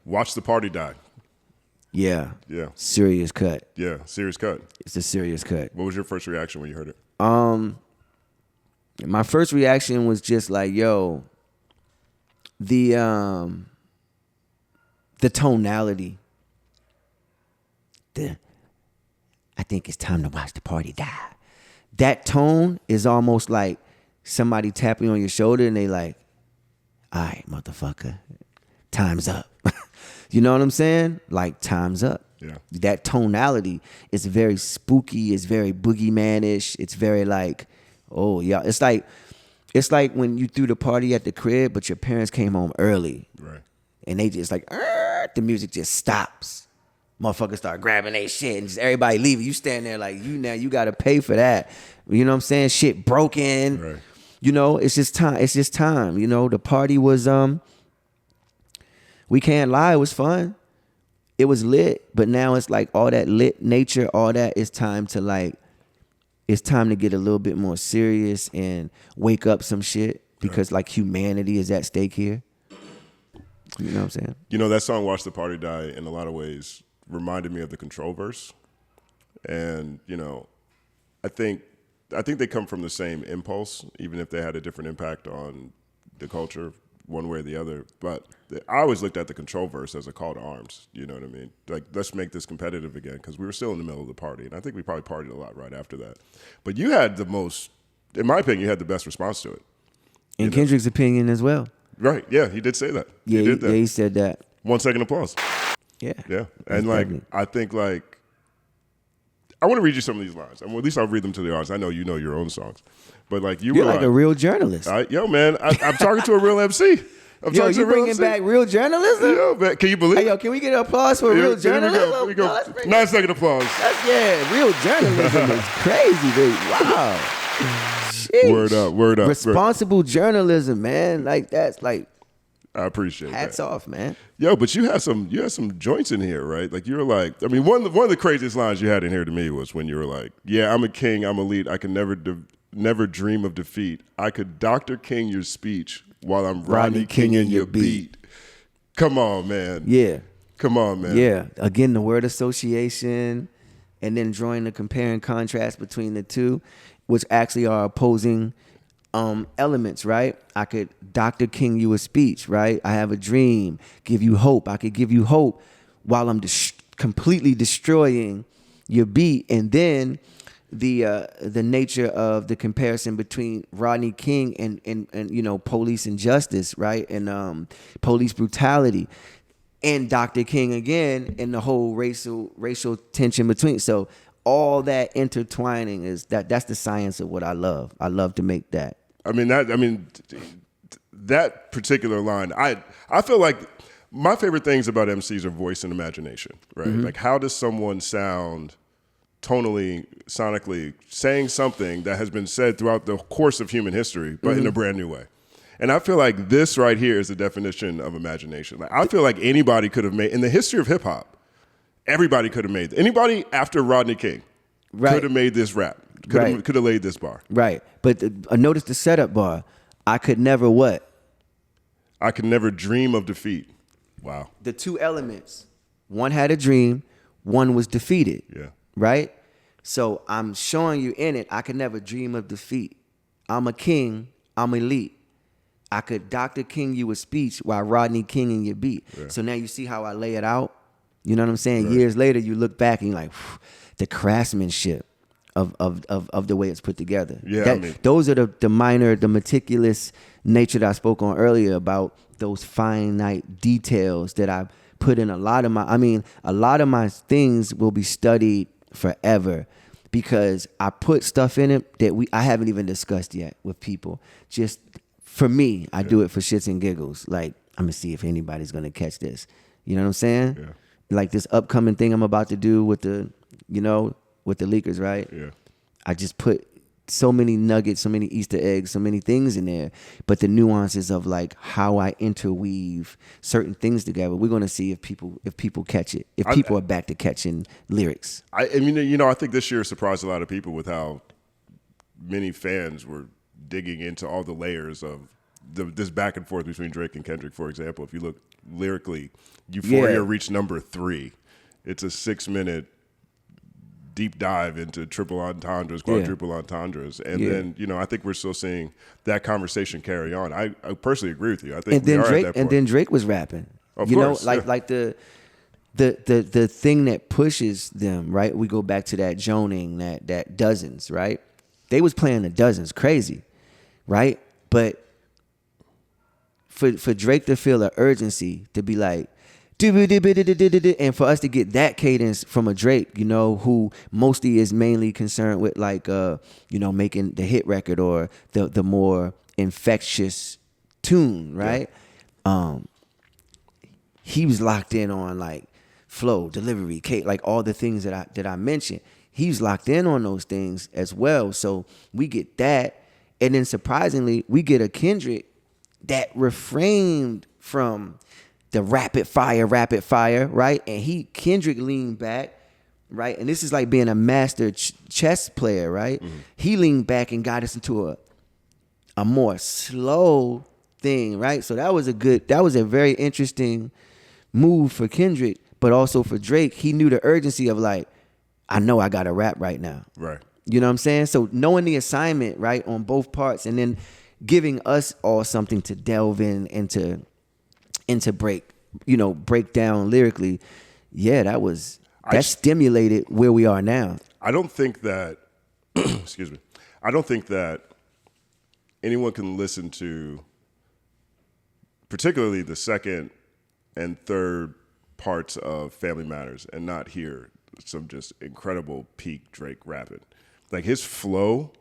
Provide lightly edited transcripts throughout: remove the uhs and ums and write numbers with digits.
Watch the Party Die. Yeah. Yeah. Serious cut. Yeah, serious cut. It's a serious cut. What was your first reaction when you heard it? My first reaction was just like, yo, the tonality. I think it's time to watch the party die. That tone is almost like somebody tapping on your shoulder and they like, all right, motherfucker, time's up. You know what I'm saying? Like, time's up. Yeah. That tonality is very spooky. It's very boogeyman-ish. It's very like, oh, yeah. It's like when you threw the party at the crib, but your parents came home early. Right. And they just like, the music just stops. Motherfuckers start grabbing their shit and just everybody leaving. You stand there like, you got to pay for that. You know what I'm saying? Shit broken. Right. You know, it's just time. It's just time. You know, the party was, we can't lie, it was fun. It was lit, but now it's like all that lit nature, all that, it's time to get a little bit more serious and wake up some shit because like humanity is at stake here. You know what I'm saying? You know, that song Watch the Party Die in a lot of ways reminded me of the Control verse. And, you know, I think they come from the same impulse, even if they had a different impact on the culture one way or the other. But I always looked at the Control verse as a call to arms. You know what I mean? Like, let's make this competitive again, because we were still in the middle of the party. And I think we probably partied a lot right after that. But you had the most, in my opinion, you had the best response to it. In Kendrick's opinion as well. Right. Yeah, he did say that. Yeah, he did that. Yeah, he said that. 1 second applause. Yeah. Yeah. And like, I think like, I want to read you some of these lines. I mean, at least I'll read them to the audience. I know you know your own songs. But like, you're like a real journalist. Yo, man, I'm talking to a real MC. Yo, you bringing back real journalism? Yo, man, can you believe it? Hey, yo, can we get an applause for real journalism? Here we go. 9 second applause. Real journalism is crazy, dude. Wow. Sheesh. Word up. Responsible journalism, man. Like, that's like, I appreciate that. Hats off, man. Yo, but you had some joints in here, right? Like, you were like, I mean, one of the craziest lines you had in here to me was when you were like, yeah, I'm a king, I'm elite, I can never dream of defeat. I could Dr. King your speech while I'm Rodney King in your beat. Come on, man. Yeah. Come on, man. Yeah. Again, the word association and then drawing the compare and contrast between the two, which actually are opposing elements, right? I could Dr. King you a speech, right? I have a dream, give you hope. I could give you hope while I'm completely destroying your beat. And then the nature of the comparison between Rodney King and you know, police injustice, right? And police brutality, and Dr. King again, and the whole racial tension between. So all that intertwining is that's the science of what I love. I love to make that. I mean that particular line, I feel like my favorite things about MCs are voice and imagination, right? Mm-hmm. Like, how does someone sound tonally, sonically, saying something that has been said throughout the course of human history, but in a brand new way? And I feel like this right here is the definition of imagination. Like, I feel like anybody could have made, in the history of hip hop, everybody could have made, anybody after Rodney King could have made this rap, could have laid this bar. Right. But notice the setup bar. I could never what? I could never dream of defeat. Wow. The two elements. One had a dream, one was defeated. Yeah. Right? So I'm showing you in it, I could never dream of defeat. I'm a king, I'm elite. I could Dr. King you a speech while Rodney King in your beat. Yeah. So now you see how I lay it out? You know what I'm saying? Right. Years later, you look back and you're like, the craftsmanship of the way it's put together. Yeah, those are the minor, the meticulous nature that I spoke on earlier about those finite details that I put in a lot of my things will be studied forever because I put stuff in it that I haven't even discussed yet with people. Just for me, I do it for shits and giggles. Like, I'm gonna see if anybody's gonna catch this. You know what I'm saying? Yeah. Like this upcoming thing I'm about to do with the leakers, right? Yeah. I just put so many nuggets, so many Easter eggs, so many things in there. But the nuances of like how I interweave certain things together, we're gonna see if people catch it. If people are back to catching lyrics. I mean, you know, I think this year surprised a lot of people with how many fans were digging into all the layers of this back and forth between Drake and Kendrick, for example. If you look lyrically. Euphoria Yeah. reached number 3. It's a 6-minute deep dive into triple entendres, quadruple entendres. And then, I think we're still seeing that conversation carry on. I personally agree with you. I think we are at that point. And then Drake was rapping. Of you course, know, like the thing that pushes them, right? We go back to that Joning, that Dozens, right? They was playing the Dozens, crazy, right? But for Drake to feel the urgency to be like, and for us to get that cadence from a Drake, who mostly is mainly concerned with like, making the hit record or the more infectious tune, right? Yeah. He was locked in on like flow, delivery, like all the things that I mentioned. He was locked in on those things as well. So we get that, and then surprisingly, we get a Kendrick that refrained from the rapid fire, right? And Kendrick leaned back, right? And this is like being a master chess player, right? Mm-hmm. He leaned back and got us into a more slow thing, right? So that was a very interesting move for Kendrick, but also for Drake. He knew the urgency of like, I know I got to rap right now. Right. You know what I'm saying? So knowing the assignment, right, on both parts, and then giving us all something to delve into break down lyrically. Yeah, that stimulated where we are now. I don't think that excuse me. I don't think that anyone can listen to particularly the second and third parts of Family Matters and not hear some just incredible peak Drake rapping. Like his flow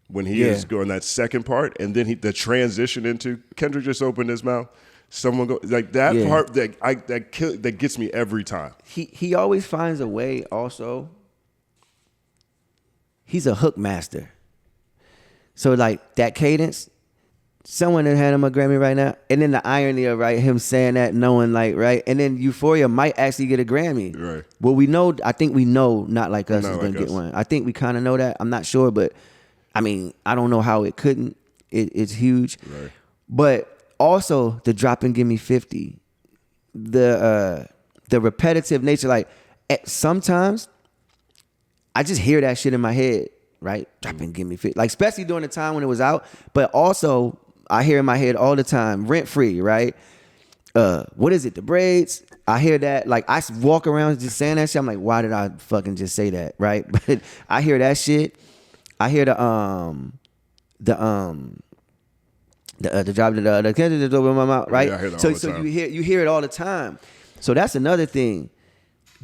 when he is going that second part, and then the transition into Kendrick just opened his mouth. Someone go like that part that gets me every time. He always finds a way. Also, he's a hook master. So like that cadence, someone that had him a Grammy right now, and then the irony of him saying that, knowing like right, and then Euphoria might actually get a Grammy. Right. Well, I think we know Not Like Us is gonna get one. I think we kind of know that. I'm not sure, but I mean, I don't know how it couldn't. It's huge. Right. But also the drop and give me 50, the repetitive nature. Like sometimes I just hear that shit in my head, right? Drop and give me 50, like especially during the time when it was out. But also I hear in my head all the time, rent free, right? What is it? The braids. I hear that. Like I walk around just saying that shit. I'm like, why did I fucking just say that, right? But I hear that shit. I hear the job the Kendrick over my mouth, right? Yeah, I hear that so all the time. you hear it all the time. So that's another thing.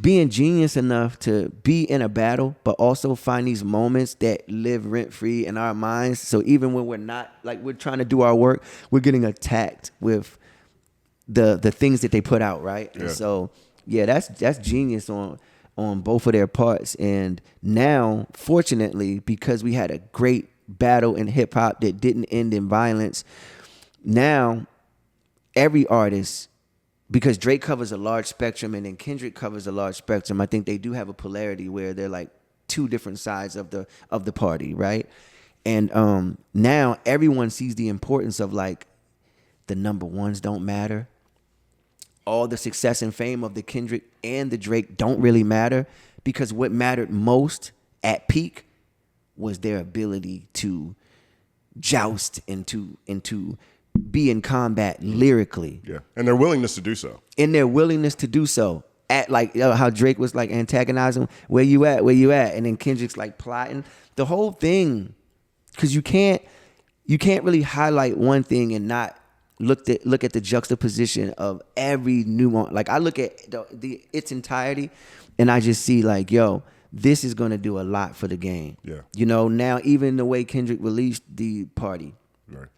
Being genius enough to be in a battle, but also find these moments that live rent free in our minds. So even when we're not like we're trying to do our work, we're getting attacked with the things that they put out, right? Yeah. And so that's genius on both of their parts. And now, fortunately, because we had a great battle in hip hop that didn't end in violence, now every artist, because Drake covers a large spectrum and then Kendrick covers a large spectrum, I think they do have a polarity where they're like two different sides of the party, right? And now everyone sees the importance of like the number ones don't matter. All the success and fame of the Kendrick and the Drake don't really matter, because what mattered most at peak was their ability to joust and to be in combat lyrically. Yeah, and their willingness to do so. At like how Drake was like antagonizing, where you at? And then Kendrick's like plotting. The whole thing, because you can't really highlight one thing and not look at the juxtaposition of every nuance. Like I look at its entirety, and I just see like, yo, this is gonna do a lot for the game. Yeah. Now even the way Kendrick released the party, right?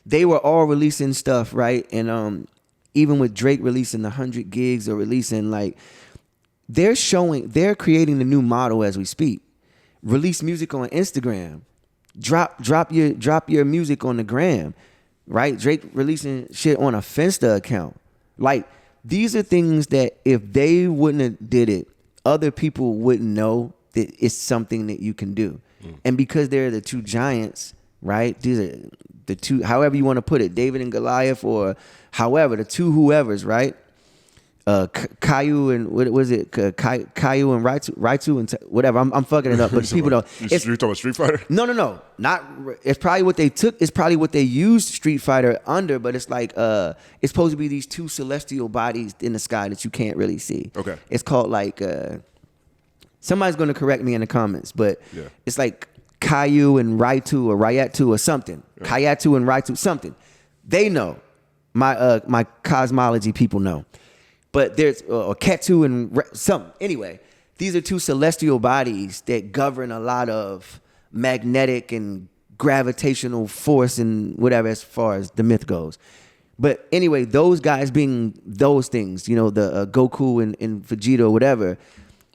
They were all releasing stuff, right? And even with Drake releasing the 100 gigs or releasing like, they're creating the new model as we speak. Release music on Instagram, drop your music on the gram. Right? Drake releasing shit on a Finsta account. Like, these are things that if they wouldn't have did it, other people wouldn't know that it's something that you can do. And because they're the two giants, right? These are the two, however you want to put it, David and Goliath, or however, the two whoever's, right? Caillou and what was it? Caillou and Raitu and whatever. I'm fucking it up, but people don't. You're talking about Street Fighter? No. Not. It's probably what they took. It's probably what they used Street Fighter under, but it's like it's supposed to be these two celestial bodies in the sky that you can't really see. Okay. It's called like somebody's gonna correct me in the comments, but it's like Caillou and Raitu or Raitu or something. Yeah. Kayatu and Raitu something. They know. My cosmology people know. But there's or Ketu and something. Anyway, these are two celestial bodies that govern a lot of magnetic and gravitational force and whatever as far as the myth goes. But anyway, those guys being those things, the Goku and Vegeta or whatever,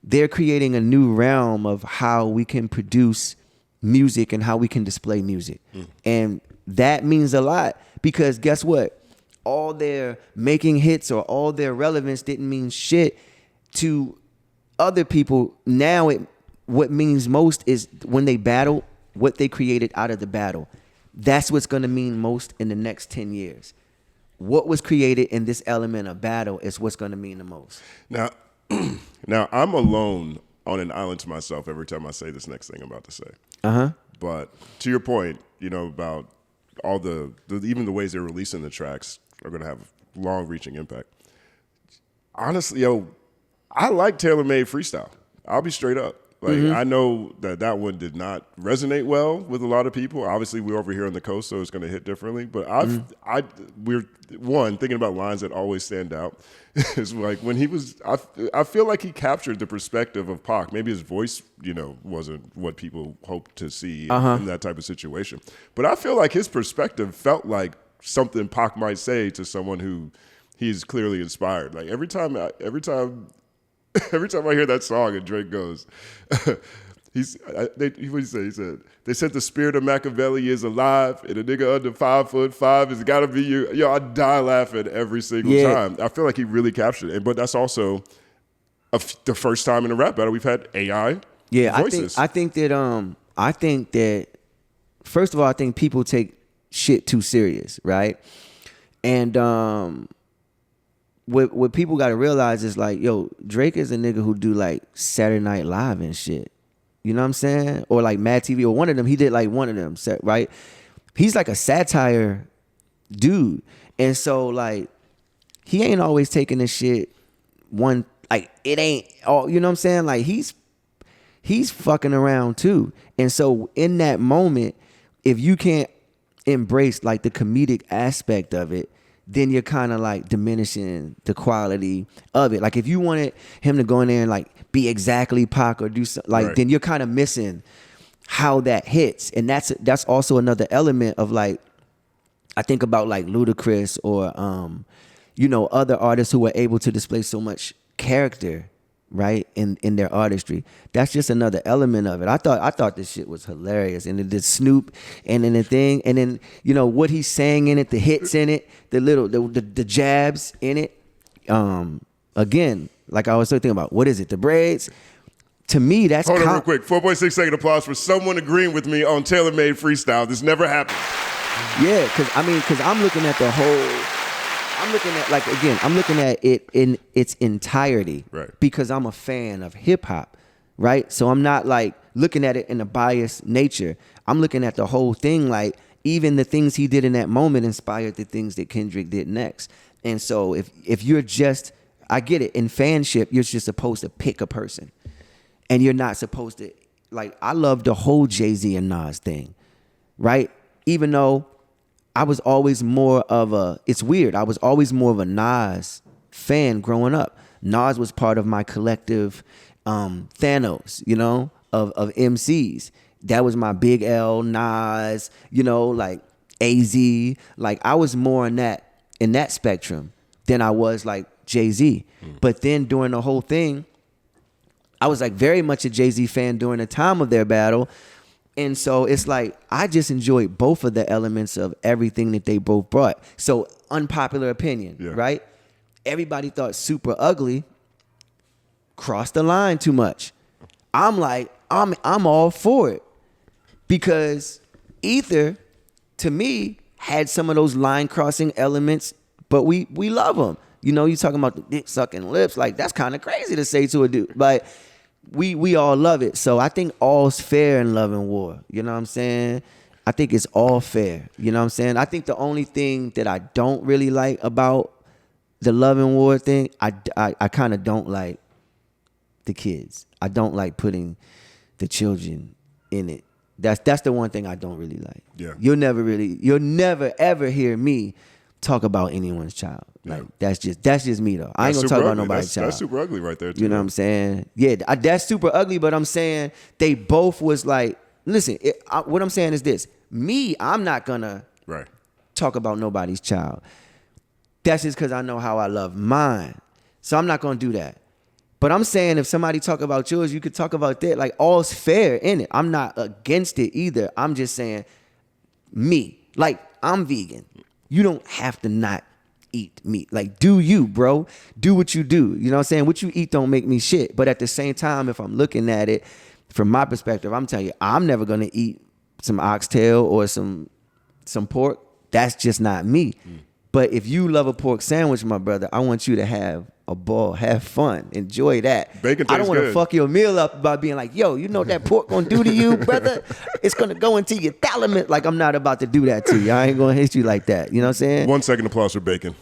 they're creating a new realm of how we can produce music and how we can display music. And that means a lot because guess what? All their making hits or all their relevance didn't mean shit to other people. Now what means most is when they battle, what they created out of the battle. That's what's going to mean most in the next 10 years. What was created in this element of battle is what's going to mean the most. Now, I'm alone on an island to myself every time I say this next thing I'm about to say. But to your point, about all the even the ways they're releasing the tracks are going to have long-reaching impact. Honestly, I like tailor-made freestyle. I'll be straight up. I know that one did not resonate well with a lot of people. Obviously, we're over here on the coast, so it's going to hit differently. But we're thinking about lines that always stand out. Is like when he was. I feel like he captured the perspective of Pac. Maybe his voice, wasn't what people hoped to see in that type of situation. But I feel like his perspective felt like something Pac might say to someone who he's clearly inspired. Like every time I hear that song and Drake goes, what did he say? He said, they said the spirit of Machiavelli is alive and a nigga under 5'5" has got to be you. Yo, I die laughing every single time. I feel like he really captured it. But that's also the first time in a rap battle we've had AI voices. I think that first of all, I think people take shit too serious, right? And what people got to realize is like, yo, Drake is a nigga who do like Saturday Night Live and shit. You know what I'm saying? Or like Mad TV or one of them. He did like one of them, right? He's like a satire dude. And so like, he ain't always taking this shit it ain't all, you know what I'm saying? Like he's fucking around too. And so in that moment, if you can't embrace like the comedic aspect of it, then you're kind of like diminishing the quality of it. Like if you wanted him to go in there and like be exactly Pac or do something like, then you're kind of missing how that hits. And that's also another element of like, I think about like Ludacris or, other artists who were able to display so much character, right, in their artistry. That's just another element of it. I thought this shit was hilarious. And the Snoop and then the thing, and then, what he's saying in it, the hits in it, the jabs in it. Again, like I was thinking about, what is it, the braids? To me, that's Hold on real quick. 4.6 second applause for someone agreeing with me on tailor-made freestyle. This never happened. Yeah, because I'm looking at the whole... I'm looking at it in its entirety, right? Because I'm a fan of hip hop, right? So I'm not like looking at it in a biased nature. I'm looking at the whole thing, like even the things he did in that moment inspired the things that Kendrick did next. And so if you're just, I get it, in fanship, you're just supposed to pick a person, and you're not supposed to, like, I love the whole Jay-Z and Nas thing, right? Even though I was always more of it's weird, I was always more of a Nas fan growing up. Nas was part of my collective Thanos, of MCs. That was my Big L, Nas, like AZ. Like I was more in that spectrum than I was like Jay-Z. But then during the whole thing, I was like very much a Jay-Z fan during the time of their battle. And so it's like, I just enjoyed both of the elements of everything that they both brought. So unpopular opinion, right? Everybody thought Super Ugly crossed the line too much. I'm like, I'm all for it because Ether, to me, had some of those line crossing elements, but we love them. You know, you talking about the dick sucking lips, like that's kind of crazy to say to a dude, but we all love it. So I think all's fair in love and war. You know what I'm saying? I think it's all fair. You know what I'm saying? I think the only thing that I don't really like about the love and war thing, I kind of don't like the kids. I don't like putting the children in it. That's the one thing I don't really like. Yeah. You'll never ever hear me talk about anyone's child. Like that's just me though. I ain't gonna talk about nobody's child. That's super ugly right there too. You know what I'm saying? Yeah, that's super ugly, but I'm saying they both was like, listen, what I'm saying is this. Me, I'm not gonna talk about nobody's child. That's just because I know how I love mine. So I'm not gonna do that. But I'm saying if somebody talk about yours, you could talk about that. Like all's fair in it. I'm not against it either. I'm just saying me. Like I'm vegan. You don't have to not eat meat. Like do you, bro. Do what you do. You know what I'm saying? What you eat don't make me shit. But at the same time, if I'm looking at it from my perspective, I'm telling you, I'm never gonna eat some oxtail or some pork. That's just not me. But if you love a pork sandwich, my brother, I want you to have a ball, have fun, enjoy that. Bacon tastes I don't want to good. fuck your meal up by being like, yo, you know what that pork gonna do to you, brother? It's gonna go into your thalamus. Like I'm not about to do that to you. I ain't gonna hit you like that. You know what I'm saying? 1 second applause for bacon.